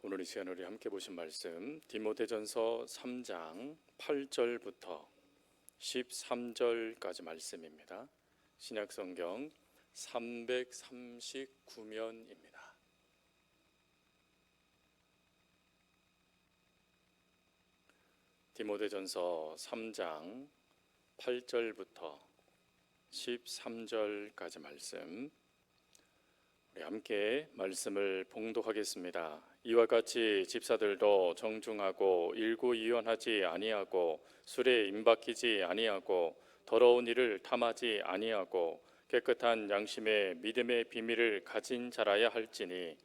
오늘 이 시간 우리 함께 보신 말씀 디모데전서 3장 8절부터 13절까지 말씀입니다. 신약성경 339면입니다. 디모데전서 3장 8절부터 13절까지 말씀 우리 함께 말씀을 봉독하겠습니다. 이와 같이 집사들도 정중하고 일구이원하지 아니하고 술에 임박히지 아니하고 더러운 일을 탐하지 아니하고 깨끗한 양심의 믿음의 비밀을 가진 자라야 할지니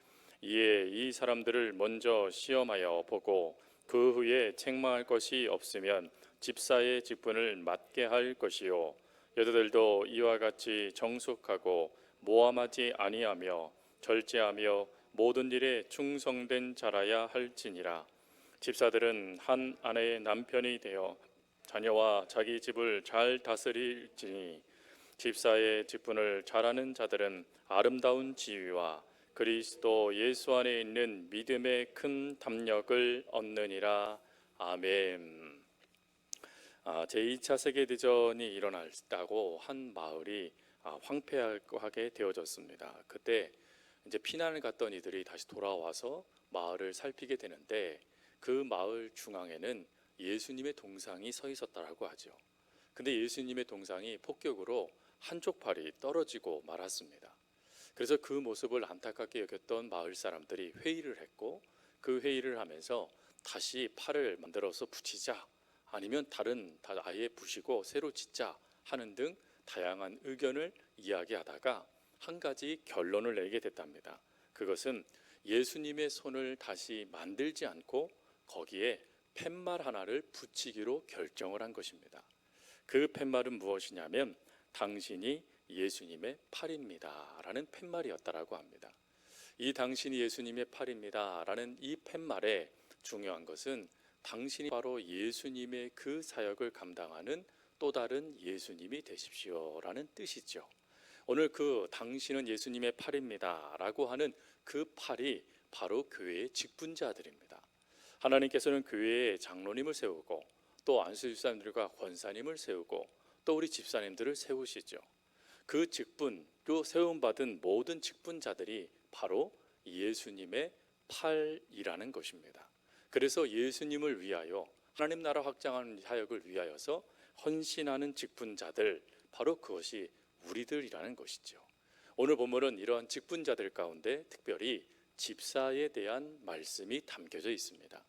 이에 이 사람들을 먼저 시험하여 보고 그 후에 책망할 것이 없으면 집사의 직분을 맡게 할 것이요 여자들도 이와 같이 정숙하고 모함하지 아니하며 절제하며 모든 일에 충성된 자라야 할지니라. 집사들은 한 아내의 남편이 되어 자녀와 자기 집을 잘 다스릴지니 집사의 직분을 잘하는 자들은 아름다운 지위와 그리스도 예수 안에 있는 믿음의 큰 담력을 얻느니라. 아멘. 제2차 세계대전이 일어났다고 한 마을이 황폐하게 되어졌습니다. 그때 이제 피난을 갔던 이들이 다시 돌아와서 마을을 살피게 되는데 그 마을 중앙에는 예수님의 동상이 서 있었다라고 하죠. 근데 예수님의 동상이 폭격으로 한쪽 팔이 떨어지고 말았습니다. 그래서 그 모습을 안타깝게 여겼던 마을 사람들이 회의를 했고 그 회의를 하면서 다시 팔을 만들어서 붙이자 아니면 다른 아예 부시고 새로 짓자 하는 등 다양한 의견을 이야기하다가 한 가지 결론을 내게 됐답니다. 그것은 예수님의 손을 다시 만들지 않고 거기에 팻말 하나를 붙이기로 결정을 한 것입니다. 그 팻말은 무엇이냐면 당신이 예수님의 팔입니다 라는 팻말이었다라고 합니다. 이 당신이 예수님의 팔입니다 라는 이 팻말에 중요한 것은 당신이 바로 예수님의 그 사역을 감당하는 또 다른 예수님이 되십시오 라는 뜻이죠. 오늘 그 당신은 예수님의 팔입니다 라고 하는 그 팔이 바로 교회의 직분자들입니다. 하나님께서는 교회에 장로님을 세우고 또 안수집사님들과 권사님을 세우고 또 우리 집사님들을 세우시죠. 그 직분로 세움받은 모든 직분자들이 바로 예수님의 팔이라는 것입니다. 그래서 예수님을 위하여 하나님 나라 확장하는 사역을 위하여서 헌신하는 직분자들, 바로 그것이 우리들이라는 것이죠. 오늘 본문은 이러한 직분자들 가운데 특별히 집사에 대한 말씀이 담겨져 있습니다.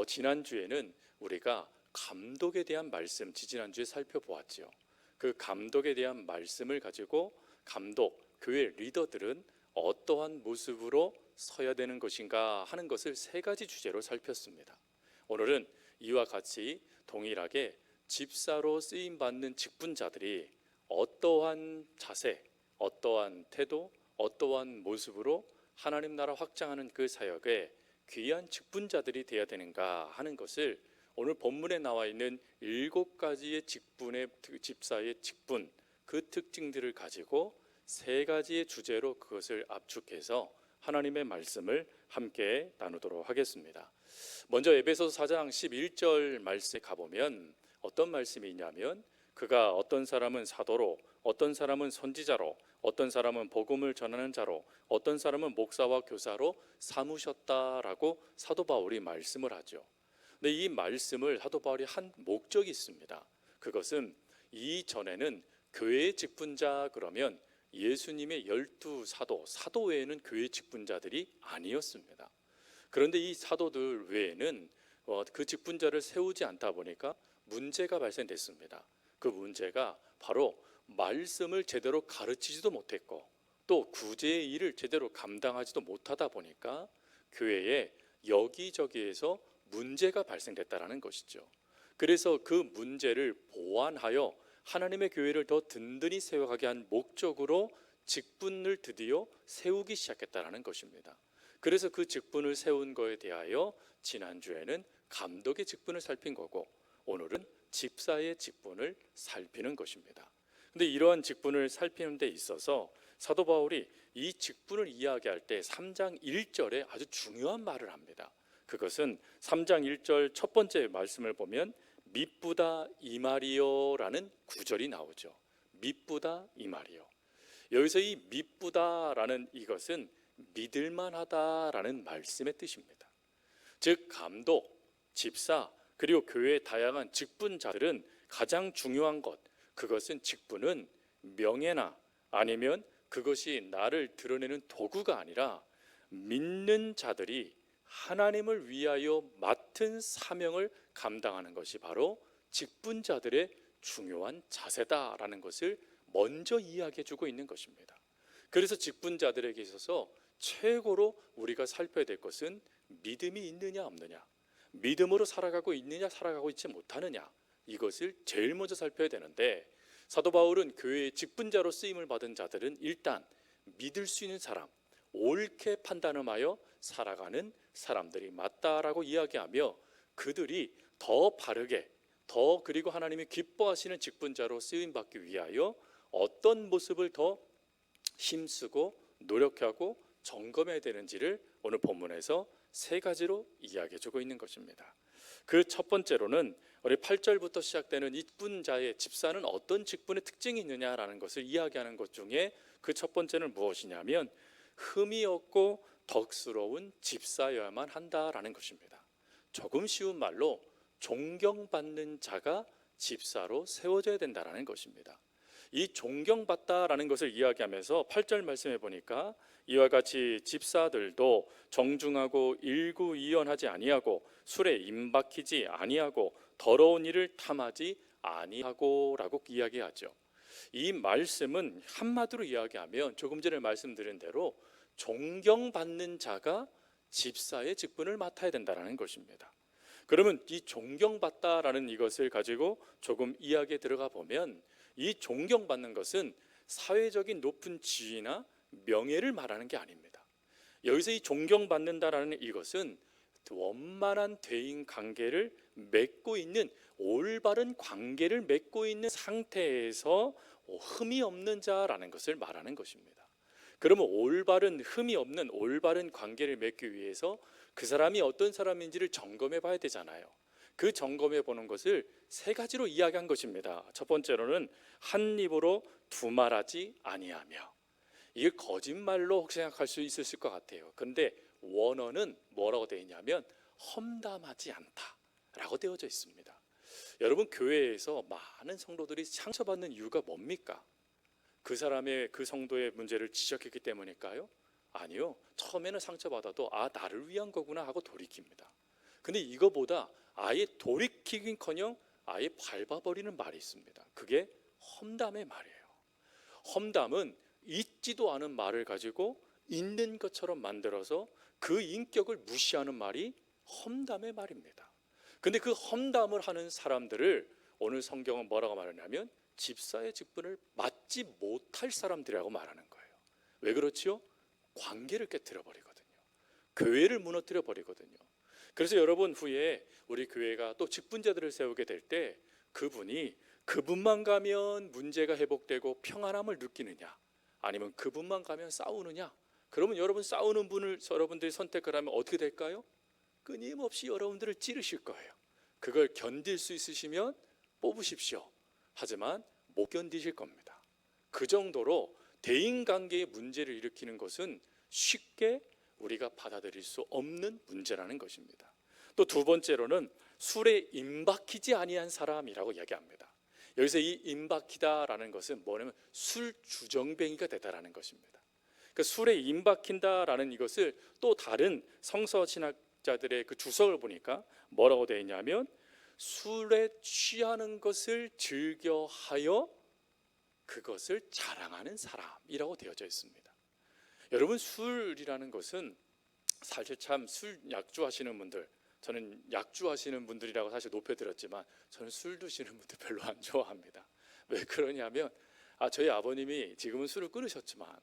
지난주에는 우리가 감독에 대한 말씀, 지난주에 살펴보았죠. 그 감독에 대한 말씀을 가지고 감독, 교회 리더들은 어떠한 모습으로 서야 되는 것인가 하는 것을 세 가지 주제로 살폈습니다. 오늘은 이와 같이 동일하게 집사로 쓰임받는 직분자들이 어떠한 자세, 어떠한 태도, 어떠한 모습으로 하나님 나라 확장하는 그 사역에 귀한 직분자들이 되어야 되는가 하는 것을 오늘 본문에 나와 있는 7가지의 직분의 집사의 직분, 그 특징들을 가지고 세 가지의 주제로 그것을 압축해서 하나님의 말씀을 함께 나누도록 하겠습니다. 먼저 에베소서 4장 11절 말씀에 가보면 어떤 말씀이 있냐면 그가 어떤 사람은 사도로, 어떤 사람은 선지자로, 어떤 사람은 복음을 전하는 자로, 어떤 사람은 목사와 교사로 삼으셨다라고 사도 바울이 말씀을 하죠. 근데 이 말씀을 사도 바울이 한 목적이 있습니다. 그것은 이전에는 교회의 직분자 그러면 예수님의 12사도, 사도 외에는 교회 직분자들이 아니었습니다. 그런데 이 사도들 외에는 그 직분자를 세우지 않다 보니까 문제가 발생됐습니다. 그 문제가 바로 말씀을 제대로 가르치지도 못했고 또 구제의 일을 제대로 감당하지도 못하다 보니까 교회에 여기저기에서 문제가 발생됐다는 것이죠. 그래서 그 문제를 보완하여 하나님의 교회를 더 든든히 세워가게 한 목적으로 직분을 드디어 세우기 시작했다는 것입니다. 그래서 그 직분을 세운 거에 대하여 지난주에는 감독의 직분을 살핀 거고 오늘은 집사의 직분을 살피는 것입니다. 근데 이러한 직분을 살피는 데 있어서 사도 바울이 이 직분을 이야기할 때 3장 1절에 아주 중요한 말을 합니다. 그것은 3장 1절 첫 번째 말씀을 보면 미쁘다 이 말이요라는 구절이 나오죠. 미쁘다 이 말이요. 여기서 이 미쁘다라는 이것은 믿을만하다라는 말씀의 뜻입니다. 즉 감독, 집사, 그리고 교회의 다양한 직분자들은 가장 중요한 것, 그것은 직분은 명예나 아니면 그것이 나를 드러내는 도구가 아니라 믿는 자들이 하나님을 위하여 맡은 사명을 감당하는 것이 바로 직분자들의 중요한 자세다라는 것을 먼저 이야기해 주고 있는 것입니다. 그래서 직분자들에게 있어서 최고로 우리가 살펴야 될 것은 믿음이 있느냐 없느냐, 믿음으로 살아가고 있느냐 살아가고 있지 못하느냐, 이것을 제일 먼저 살펴야 되는데, 사도 바울은 교회의 직분자로 쓰임을 받은 자들은 일단 믿을 수 있는 사람, 옳게 판단하여 살아가는 사람들이 맞다라고 이야기하며 그들이 더 바르게, 더 그리고 하나님이 기뻐하시는 직분자로 쓰임받기 위하여 어떤 모습을 더 힘쓰고 노력하고 점검해야 되는지를 오늘 본문에서 세 가지로 이야기해주고 있는 것입니다. 그 첫 번째로는 우리 8절부터 시작되는 직분자의 집사는 어떤 직분의 특징이 있느냐라는 것을 이야기하는 것 중에 그 첫 번째는 무엇이냐면 흠이 없고 덕스러운 집사여야만 한다라는 것입니다. 조금 쉬운 말로 존경받는 자가 집사로 세워져야 된다라는 것입니다. 이 존경받다라는 것을 이야기하면서 8절 말씀해 보니까 이와 같이 집사들도 정중하고 일구이연하지 아니하고 술에 임박히지 아니하고 더러운 일을 탐하지 아니하고라고 이야기하죠. 이 말씀은 한마디로 이야기하면 조금 전에 말씀드린 대로 존경받는 자가 집사의 직분을 맡아야 된다는 것입니다. 그러면 이 존경받다라는 이것을 가지고 조금 이야기에 들어가 보면 이 존경받는 것은 사회적인 높은 지위나 명예를 말하는 게 아닙니다. 여기서 이 존경받는다라는 이것은 원만한 대인 관계를 맺고 있는, 올바른 관계를 맺고 있는 상태에서 흠이 없는 자라는 것을 말하는 것입니다. 그러면 흠이 없는 올바른 관계를 맺기 위해서 그 사람이 어떤 사람인지를 점검해 봐야 되잖아요. 그 점검해 보는 것을 세 가지로 이야기한 것입니다. 첫 번째로는 한 입으로 두말하지 아니하며, 이게 거짓말로 혹시 생각할 수 있을 것 같아요. 그런데 원어는 뭐라고 되어 있냐면 험담하지 않다라고 되어져 있습니다. 여러분, 교회에서 많은 성도들이 상처받는 이유가 뭡니까? 그 사람의, 그 성도의 문제를 지적했기 때문일까요? 아니요. 처음에는 상처받아도 나를 위한 거구나 하고 돌이킵니다. 근데 이거보다 아예 돌이키긴커녕 아예 밟아버리는 말이 있습니다. 그게 험담의 말이에요. 험담은 있지도 않은 말을 가지고 있는 것처럼 만들어서 그 인격을 무시하는 말이 험담의 말입니다. 근데 그 험담을 하는 사람들을 오늘 성경은 뭐라고 말하냐면 집사의 직분을 맡지 못할 사람들이라고 말하는 거예요. 왜 그렇지요? 관계를 깨뜨려 버리거든요. 교회를 무너뜨려 버리거든요. 그래서 여러분, 후에 우리 교회가 또 직분자들을 세우게 될 때 그분만 가면 문제가 회복되고 평안함을 느끼느냐, 아니면 그분만 가면 싸우느냐? 그러면 여러분, 싸우는 분을 여러분들이 선택을 하면 어떻게 될까요? 끊임없이 여러분들을 찌르실 거예요. 그걸 견딜 수 있으시면 뽑으십시오. 하지만 못 견디실 겁니다. 그 정도로 대인관계의 문제를 일으키는 것은 쉽게 우리가 받아들일 수 없는 문제라는 것입니다. 또 두 번째로는 술에 임박히지 아니한 사람이라고 이야기합니다. 여기서 이 임박히다라는 것은 뭐냐면 술 주정뱅이가 되다라는 것입니다. 그 술에 임박힌다라는 이것을 또 다른 성서 신학자들의 그 주석을 보니까 뭐라고 되어 있냐면 술에 취하는 것을 즐겨하여 그것을 자랑하는 사람이라고 되어져 있습니다. 여러분, 술이라는 것은 사실 참 술 약주하시는 분들, 저는 약주하시는 분들이라고 사실 높여드렸지만 저는 술 드시는 분들 별로 안 좋아합니다. 왜 그러냐면 저희 아버님이 지금은 술을 끊으셨지만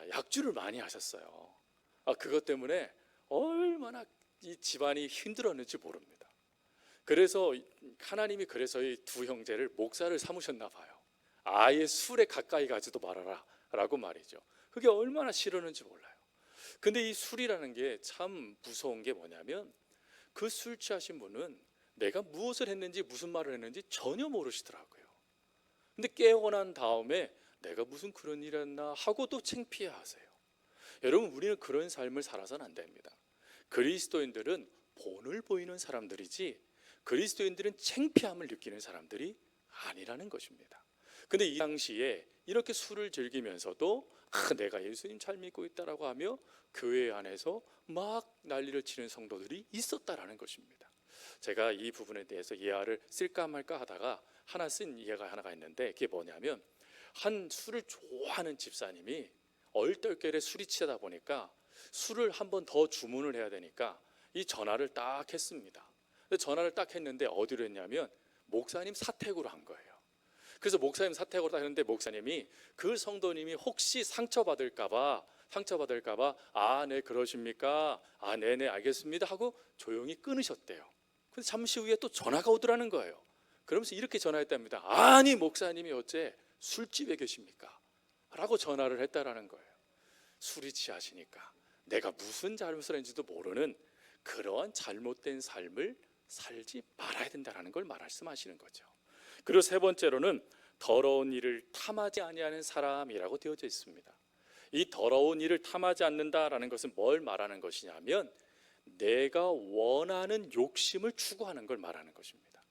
약주를 많이 하셨어요. 그것 때문에 얼마나 이 집안이 힘들었는지 모릅니다. 그래서 하나님이 그래서 이 두 형제를 목사를 삼으셨나 봐요. 아예 술에 가까이 가지도 말아라 라고 말이죠. 그게 얼마나 싫었는지 몰라요. 근데 이 술이라는 게 참 무서운 게 뭐냐면 그 술 취하신 분은 내가 무엇을 했는지 무슨 말을 했는지 전혀 모르시더라고요. 근데 깨고 난 다음에 내가 무슨 그런 일 했나 하고 또 창피해 하세요. 여러분, 우리는 그런 삶을 살아서는 안 됩니다. 그리스도인들은 본을 보이는 사람들이지 그리스도인들은 창피함을 느끼는 사람들이 아니라는 것입니다. 근데 이 당시에 이렇게 술을 즐기면서도 내가 예수님 잘 믿고 있다라고 하며 교회 안에서 막 난리를 치는 성도들이 있었다라는 것입니다. 제가 이 부분에 대해서 예화를 쓸까 말까 하다가 하나 쓴 예가 하나가 있는데, 그게 뭐냐면 한 술을 좋아하는 집사님이 얼떨결에 술이 취하다 보니까 술을 한 번 더 주문을 해야 되니까 이 전화를 딱 했습니다. 전화를 딱 했는데 어디로 했냐면 목사님 사택으로 한 거예요. 그래서 목사님 사택으로 딱 했는데 목사님이 그 성도님이 혹시 상처받을까봐 아, 네, 그러십니까? 아, 네네, 알겠습니다 하고 조용히 끊으셨대요. 근데 잠시 후에 또 전화가 오더라는 거예요. 그러면서 이렇게 전화했답니다. 아니, 목사님이 어째 술집에 계십니까? 라고 전화를 했다라는 거예요. 술이 취하시니까 내가 무슨 잘못을 했는지도 모르는 그러한 잘못된 삶을 살지 말아야 된다는 걸 말씀하시는 거죠. 그리고 세 번째로는 더러운 일을 탐하지 아니하는 사람이라고 되어져 있습니다. 이 더러운 일을 탐하지 않는다라는 것은 뭘 말하는 것이냐면 내가 원하는 욕심을 추구하는 걸 말하는 것입니다.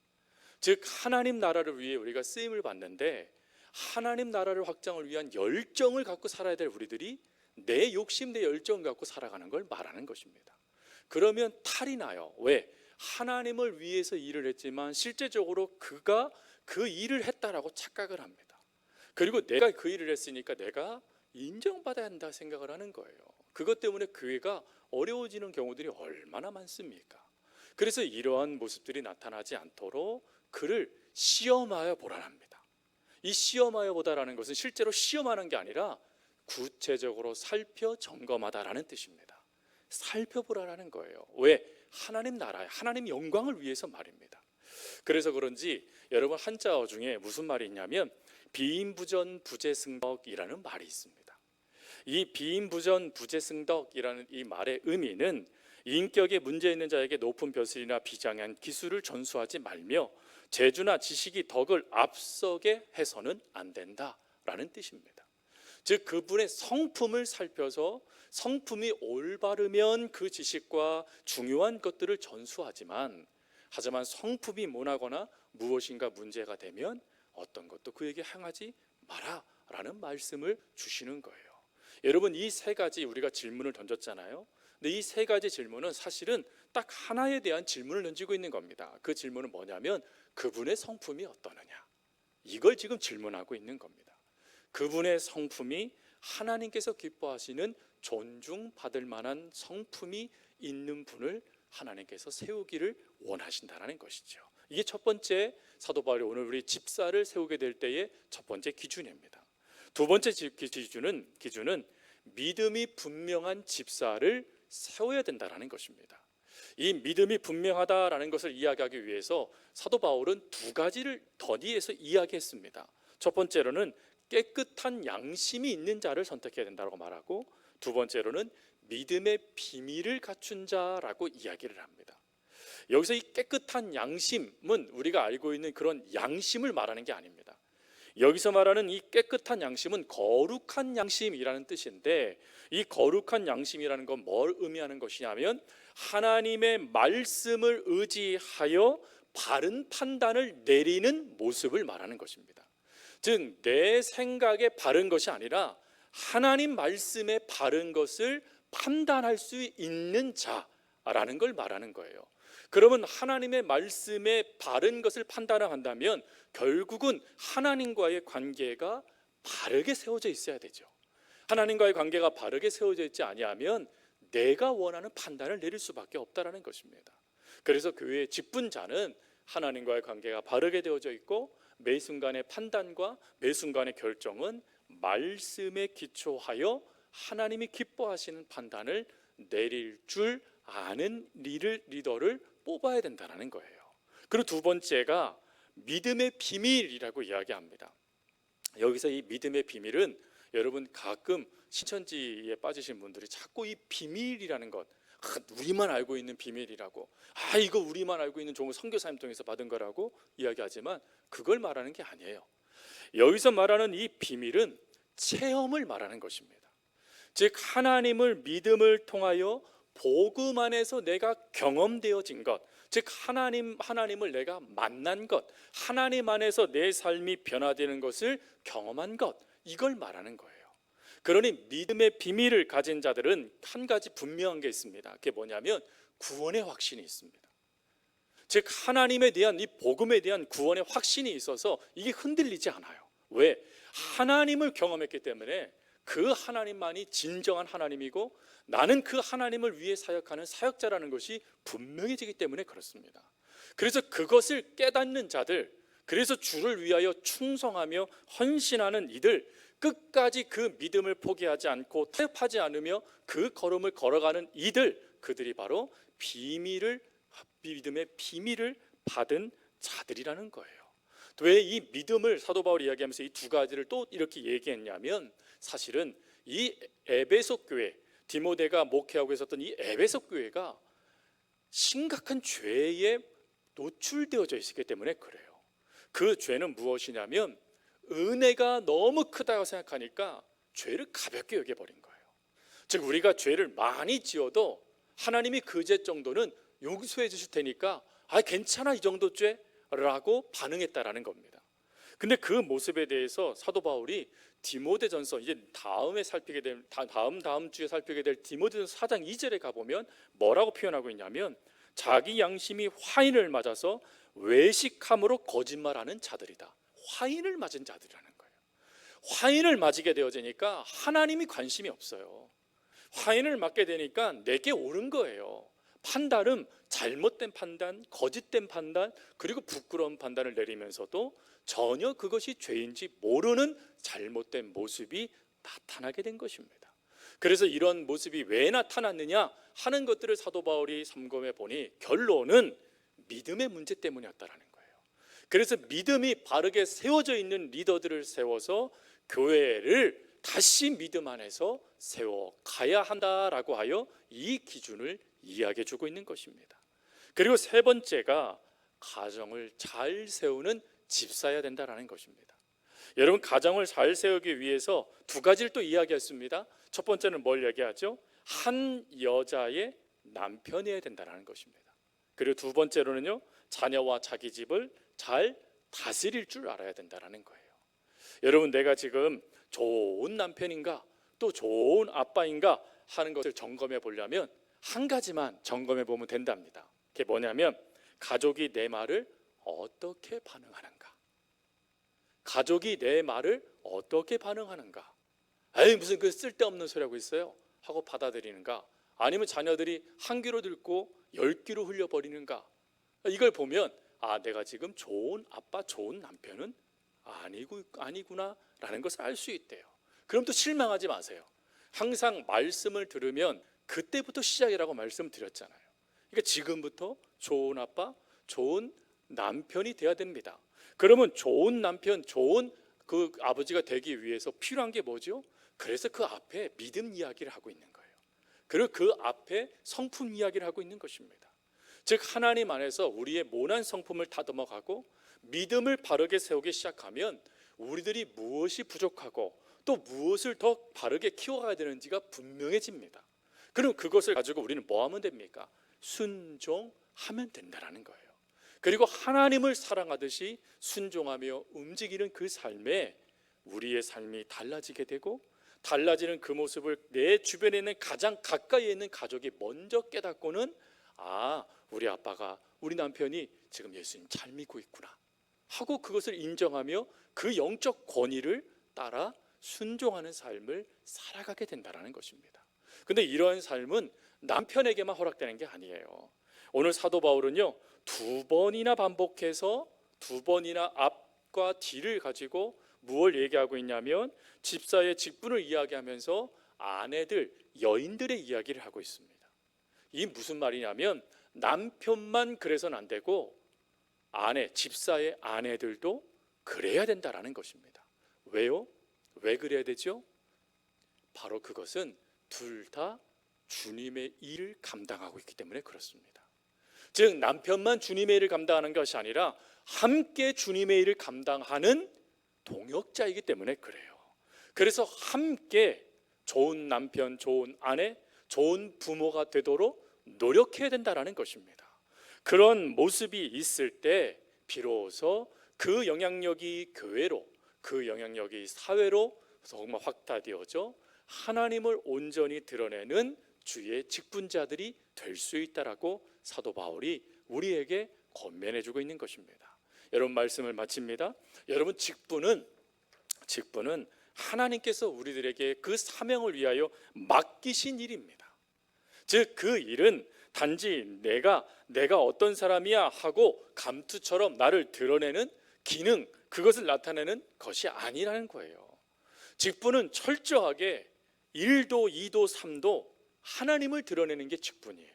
즉 하나님 나라를 위해 우리가 쓰임을 받는데 하나님 나라를 확장을 위한 열정을 갖고 살아야 될 우리들이 내 욕심, 내 열정 갖고 살아가는 걸 말하는 것입니다. 그러면 탈이 나요. 왜? 하나님을 위해서 일을 했지만 실제적으로 그가 그 일을 했다라고 착각을 합니다. 그리고 내가 그 일을 했으니까 내가 인정받아야 한다 생각을 하는 거예요. 그것 때문에 교회가 어려워지는 경우들이 얼마나 많습니까? 그래서 이러한 모습들이 나타나지 않도록 그를 시험하여 보라 합니다. 이 시험하여 보다라는 것은 실제로 시험하는 게 아니라 구체적으로 살펴 점검하다라는 뜻입니다. 살펴보라라는 거예요. 왜? 하나님 나라에 하나님 영광을 위해서 말입니다. 그래서 그런지 여러분 한자어 중에 무슨 말이 있냐면 비인부전 부재승덕이라는 말이 있습니다. 이 비인부전 부재승덕이라는 이 말의 의미는 인격에 문제 있는 자에게 높은 벼슬이나 비장한 기술을 전수하지 말며 재주나 지식이 덕을 앞서게 해서는 안 된다라는 뜻입니다. 즉 그분의 성품을 살펴서 성품이 올바르면 그 지식과 중요한 것들을 전수하지만 하지만 성품이 모나거나 무엇인가 문제가 되면 어떤 것도 그에게 향하지 마라라는 말씀을 주시는 거예요. 여러분 이 세 가지 우리가 질문을 던졌잖아요. 근데 이 세 가지 질문은 사실은 딱 하나에 대한 질문을 던지고 있는 겁니다. 그 질문은 뭐냐면 그분의 성품이 어떠느냐, 이걸 지금 질문하고 있는 겁니다. 그분의 성품이 하나님께서 기뻐하시는 존중받을 만한 성품이 있는 분을 하나님께서 세우기를 원하신다는 것이죠. 이게 첫 번째 사도 바울이 오늘 우리 집사를 세우게 될 때의 첫 번째 기준입니다. 두 번째 기준은 믿음이 분명한 집사를 세워야 된다는 것입니다. 이 믿음이 분명하다라는 것을 이야기하기 위해서 사도 바울은 두 가지를 더디해서 이야기했습니다. 첫 번째로는 깨끗한 양심이 있는 자를 선택해야 된다고 말하고, 두 번째로는 믿음의 비밀을 갖춘 자라고 이야기를 합니다. 여기서 이 깨끗한 양심은 우리가 알고 있는 그런 양심을 말하는 게 아닙니다. 여기서 말하는 이 깨끗한 양심은 거룩한 양심이라는 뜻인데, 이 거룩한 양심이라는 건 뭘 의미하는 것이냐면 하나님의 말씀을 의지하여 바른 판단을 내리는 모습을 말하는 것입니다. 즉 내 생각에 바른 것이 아니라 하나님 말씀에 바른 것을 판단할 수 있는 자라는 걸 말하는 거예요. 그러면 하나님의 말씀에 바른 것을 판단한다면 결국은 하나님과의 관계가 바르게 세워져 있어야 되죠. 하나님과의 관계가 바르게 세워져 있지 아니하면 내가 원하는 판단을 내릴 수밖에 없다라는 것입니다. 그래서 교회의 직분자는 하나님과의 관계가 바르게 되어져 있고 매 순간의 판단과 매 순간의 결정은 말씀에 기초하여 하나님이 기뻐하시는 판단을 내릴 줄 아는 리더를 뽑아야 된다는 거예요. 그리고 두 번째가 믿음의 비밀이라고 이야기합니다. 여기서 이 믿음의 비밀은 여러분 가끔 신천지에 빠지신 분들이 자꾸 이 비밀이라는 것, 우리만 알고 있는 비밀이라고, 이거 우리만 알고 있는 종을 선교사님 통해서 받은 거라고 이야기하지만 그걸 말하는 게 아니에요. 여기서 말하는 이 비밀은 체험을 말하는 것입니다. 즉 하나님을 믿음을 통하여 복음 안에서 내가 경험되어진 것, 즉 하나님을 내가 만난 것, 하나님 안에서 내 삶이 변화되는 것을 경험한 것, 이걸 말하는 거예요. 그러니 믿음의 비밀을 가진 자들은 한 가지 분명한 게 있습니다. 그게 뭐냐면 구원의 확신이 있습니다. 즉 하나님에 대한 이 복음에 대한 구원의 확신이 있어서 이게 흔들리지 않아요. 왜? 하나님을 경험했기 때문에 그 하나님만이 진정한 하나님이고 나는 그 하나님을 위해 사역하는 사역자라는 것이 분명해지기 때문에 그렇습니다. 그래서 그것을 깨닫는 자들, 그래서 주를 위하여 충성하며 헌신하는 이들, 끝까지 그 믿음을 포기하지 않고 타협하지 않으며 그 걸음을 걸어가는 이들, 그들이 바로 믿음의 비밀을 받은 자들이라는 거예요. 왜 이 믿음을 사도 바울이 이야기하면서 이 두 가지를 또 이렇게 얘기했냐면, 사실은 이 에베소 교회, 디모데가 목회하고 있었던 이 에베소 교회가 심각한 죄에 노출되어져 있었기 때문에 그래요. 그 죄는 무엇이냐면 은혜가 너무 크다고 생각하니까 죄를 가볍게 여겨버린 거예요. 즉 우리가 죄를 많이 지어도 하나님이 그 죄 정도는 용서해 주실 테니까 괜찮아 이 정도 죄라고 반응했다라는 겁니다. 근데 그 모습에 대해서 사도 바울이 디모데전서, 이제 다음 주에 살피게 될 디모데전서 4장 2절에 가보면 뭐라고 표현하고 있냐면, 자기 양심이 화인을 맞아서 외식함으로 거짓말하는 자들이다. 화인을 맞은 자들이라는 거예요. 화인을 맞게 되어지니까 하나님이 관심이 없어요. 화인을 맞게 되니까 내게 옳은 거예요. 판단은 잘못된 판단, 거짓된 판단, 그리고 부끄러운 판단을 내리면서도 전혀 그것이 죄인지 모르는 잘못된 모습이 나타나게 된 것입니다. 그래서 이런 모습이 왜 나타났느냐 하는 것들을 사도 바울이 점검해 보니 결론은 믿음의 문제 때문이었다라는 거예요. 그래서 믿음이 바르게 세워져 있는 리더들을 세워서 교회를 다시 믿음 안에서 세워가야 한다라고 하여 이 기준을 이야기해 주고 있는 것입니다. 그리고 세 번째가 가정을 잘 세우는 집사여야 된다라는 것입니다. 여러분 가정을 잘 세우기 위해서 두 가지를 또 이야기했습니다. 첫 번째는 뭘 얘기하죠? 한 여자의 남편이어야 된다는 것입니다. 그리고 두 번째로는요, 자녀와 자기 집을 잘 다스릴 줄 알아야 된다는 거예요. 여러분 내가 지금 좋은 남편인가 또 좋은 아빠인가 하는 것을 점검해 보려면 한 가지만 점검해 보면 된답니다. 그게 뭐냐면 가족이 내 말을 어떻게 반응하는가. 가족이 내 말을 어떻게 반응하는가. 무슨 그 쓸데없는 소리하고 있어요 하고 받아들이는가, 아니면 자녀들이 한 귀로 듣고 10귀로 흘려버리는가. 이걸 보면 내가 지금 좋은 아빠, 좋은 남편은 아니구나 라는 것을 알 수 있대요. 그럼 또 실망하지 마세요. 항상 말씀을 들으면 그때부터 시작이라고 말씀드렸잖아요. 그러니까 지금부터 좋은 아빠, 좋은 남편이 돼야 됩니다. 그러면 좋은 남편, 좋은 그 아버지가 되기 위해서 필요한 게 뭐죠? 그래서 그 앞에 믿음 이야기를 하고 있는 거예요. 그리고 그 앞에 성품 이야기를 하고 있는 것입니다. 즉 하나님 안에서 우리의 모난 성품을 다듬어가고 믿음을 바르게 세우기 시작하면 우리들이 무엇이 부족하고 또 무엇을 더 바르게 키워가야 되는지가 분명해집니다. 그럼 그것을 가지고 우리는 뭐 하면 됩니까? 순종하면 된다는 거예요. 그리고 하나님을 사랑하듯이 순종하며 움직이는 그 삶에 우리의 삶이 달라지게 되고, 달라지는 그 모습을 내 주변에 있는 가장 가까이에 있는 가족이 먼저 깨닫고는 우리 아빠가, 우리 남편이 지금 예수님 잘 믿고 있구나 하고 그것을 인정하며 그 영적 권위를 따라 순종하는 삶을 살아가게 된다는 것입니다. 근데 이러한 삶은 남편에게만 허락되는 게 아니에요. 오늘 사도 바울은요, 두 번이나 반복해서 두 번이나 앞과 뒤를 가지고 무엇을 얘기하고 있냐면 집사의 직분을 이야기하면서 아내들, 여인들의 이야기를 하고 있습니다. 이 무슨 말이냐면 남편만 그래서는 안 되고 집사의 아내들도 그래야 된다라는 것입니다. 왜요? 왜 그래야 되죠? 바로 그것은 둘 다 주님의 일을 감당하고 있기 때문에 그렇습니다. 즉 남편만 주님의 일을 감당하는 것이 아니라 함께 주님의 일을 감당하는 동역자이기 때문에 그래요. 그래서 함께 좋은 남편, 좋은 아내, 좋은 부모가 되도록 노력해야 된다는 것입니다. 그런 모습이 있을 때 비로소 그 영향력이 교회로, 그 영향력이 사회로 정말 확대되어져 하나님을 온전히 드러내는 주의 직분자들이 될 수 있다라고 사도 바울이 우리에게 권면해주고 있는 것입니다. 여러분, 말씀을 마칩니다. 여러분, 직분은 하나님께서 우리들에게 그 사명을 위하여 맡기신 일입니다. 즉 그 일은 단지 내가 어떤 사람이야 하고 감투처럼 나를 드러내는 기능, 그것을 나타내는 것이 아니라는 거예요. 직분은 철저하게 1도 2도 3도 하나님을 드러내는 게 직분이에요.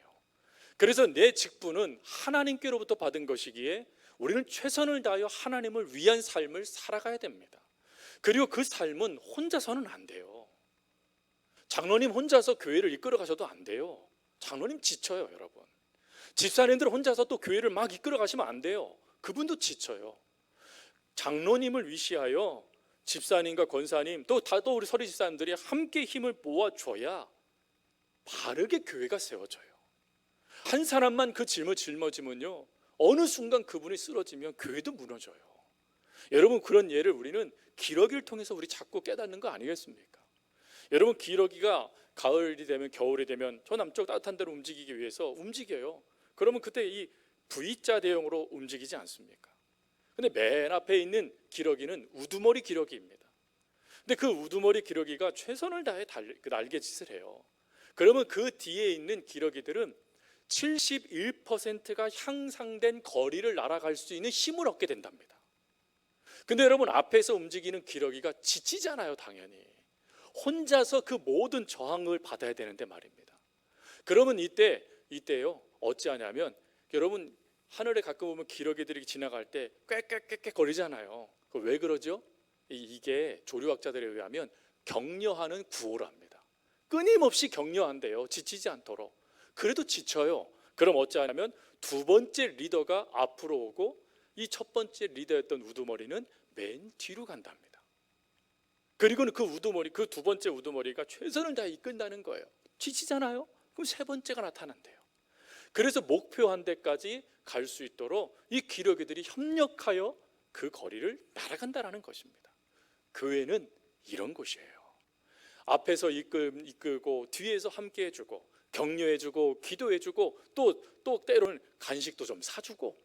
그래서 내 직분은 하나님께로부터 받은 것이기에 우리는 최선을 다하여 하나님을 위한 삶을 살아가야 됩니다. 그리고 그 삶은 혼자서는 안 돼요. 장로님 혼자서 교회를 이끌어 가셔도 안 돼요. 장로님 지쳐요, 여러분. 집사님들 혼자서 또 교회를 막 이끌어 가시면 안 돼요. 그분도 지쳐요. 장로님을 위시하여 집사님과 권사님 또 우리 서리 집사님들이 함께 힘을 모아줘야 바르게 교회가 세워져요. 한 사람만 그 짐을 짊어지면요, 어느 순간 그분이 쓰러지면 교회도 무너져요. 여러분, 그런 예를 우리는 기러기를 통해서 우리 자꾸 깨닫는 거 아니겠습니까? 여러분, 기러기가 가을이 되면 겨울이 되면 저 남쪽 따뜻한 데로 움직이기 위해서 움직여요. 그러면 그때 이 V자 대형으로 움직이지 않습니까? 근데 맨 앞에 있는 기러기는 우두머리 기러기입니다. 근데 그 우두머리 기러기가 최선을 다해 날개짓을 해요. 그러면 그 뒤에 있는 기러기들은 71%가 향상된 거리를 날아갈 수 있는 힘을 얻게 된답니다. 근데 여러분, 앞에서 움직이는 기러기가 지치잖아요, 당연히. 혼자서 그 모든 저항을 받아야 되는데 말입니다. 그러면 이때요, 어찌하냐면, 여러분, 하늘에 가끔 보면 기러기들이 지나갈 때 꽥꽥꽥꽥 거리잖아요. 왜 그러죠? 이게 조류학자들에 의하면 격려하는 구호랍니다. 끊임없이 격려한대요, 지치지 않도록. 그래도 지쳐요. 그럼 어찌하냐면 두 번째 리더가 앞으로 오고 이 첫 번째 리더였던 우두머리는 맨 뒤로 간답니다. 그리고는 그 두 번째 우두머리가 최선을 다해 이끈다는 거예요. 지치잖아요? 그럼 세 번째가 나타난대요. 그래서 목표한 데까지 갈 수 있도록 이 기러기들이 협력하여 그 거리를 날아간다는 것입니다. 교회는 이런 곳이에요. 앞에서 이끌고 뒤에서 함께 해주고 격려해주고 기도해주고 또 때로는 간식도 좀 사주고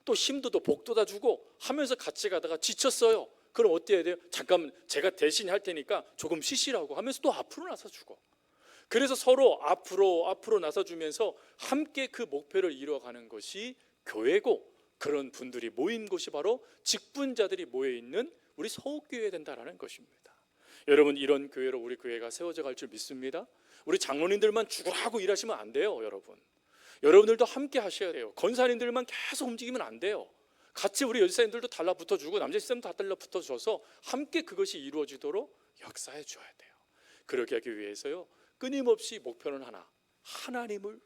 또 힘도 복돋아주고 하면서 같이 가다가 지쳤어요. 그럼 어떻게 해야 돼요? 잠깐 제가 대신 할 테니까 조금 쉬시라고 하면서 또 앞으로 나서주고, 그래서 서로 앞으로 나서주면서 함께 그 목표를 이루어가는 것이 교회고, 그런 분들이 모인 곳이 바로 직분자들이 모여있는 우리 서울교회가 된다는 것입니다. 여러분, 이런 교회로 우리 교회가 세워져 갈 줄 믿습니다. 우리 장로님들만 죽으라고 일하시면 안 돼요. 여러분들도 함께 하셔야 돼요. 권사님들만 계속 움직이면 안 돼요. 같이 우리 여지사님들도 달라붙어주고 남자 집사님도 다 달라붙어줘서 함께 그것이 이루어지도록 역사해 줘야 돼요. 그렇게 하기 위해서요, 끊임없이 목표는 하나, 하나님을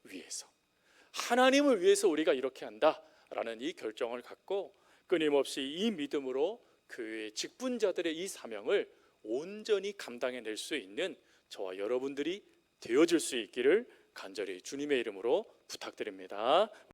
위해서 우리가 이렇게 한다라는 이 결정을 갖고 끊임없이 이 믿음으로 교회의 직분자들의 이 사명을 온전히 감당해낼 수 있는 저와 여러분들이 되어줄 수 있기를 간절히 주님의 이름으로 부탁드립니다.